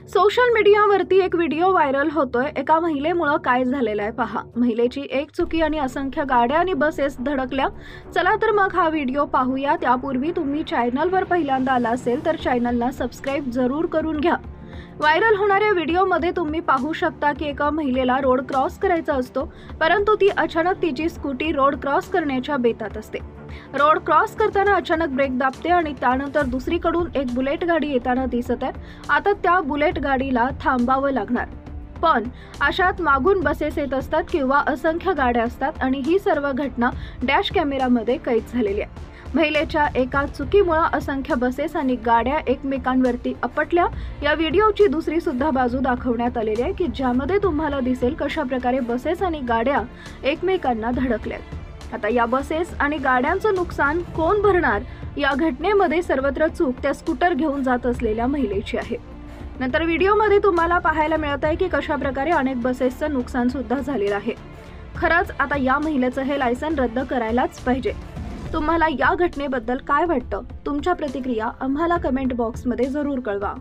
Social मीडियावरती एक video viral होतोय। एका महिलेमुळे काय झालेलं आहे पहा। महिलेची एक चुकी आणि असंख्य गाड्या आणि बसेस धडकल्या। चला तर मग हा व्हिडिओ पाहूया। त्यापूर्वी तुम्ही चॅनलवर पहिल्यांदा आला असेल तर चॅनलला सबस्क्राइब जरूर करून घ्या। व्हायरल होणाऱ्या व्हिडिओमध्ये तुम्ही पाहू शकता की एका महिलेला रोड क्रॉस करायचा असतो, परंतु ती अचानक तिची स्कूटी रोड क्रॉस करण्याच्या बेतात असते। रोड क्रॉस करताना अचानक ब्रेक दाबते आणि त्यानंतर दुसरीकडून एक बुलेट गाडी येताना दिसत आहे। आता त्या बुलेट गाडीला थांबावं लागणार, पण अशात मागून बसेस येत असतात किंवा असंख्य गाड्या असतात आणि ही सर्व घटना डॅश कॅमेरामध्ये कैद झालेली आहे। महिलेच्या एका चुकीमुळे असंख्य बसेस आणि गाड्या एकमेकांवरती आपटल्या। या व्हिडिओची दुसरी सुद्धा बाजू दाखवण्यात आलेली आहे की ज्यामध्ये तुम्हाला दिसेल कशा प्रकारे बसेस आणि गाड्या एकमेकांना धडकल्यात। आता या बसेस आणि गाड्यांचं नुकसान कोण भरणार? या घटनेमध्ये सर्वत्र चूक त्या स्कूटर घेऊन जात असलेल्या महिलेची आहे। नंतर व्हिडिओमध्ये तुम्हाला पाहायला मिळत आहे की कशा प्रकारे अनेक बसेसचं नुकसान सुद्धा झालेलं आहे। खरंच आता या महिलेचं हे लायसन रद्द करायलाच पाहिजे। तुम्हाला या घटनेबद्दल काय वाटतं? तुमच्या प्रतिक्रिया आम्हाला कमेंट बॉक्समध्ये जरूर कळवा।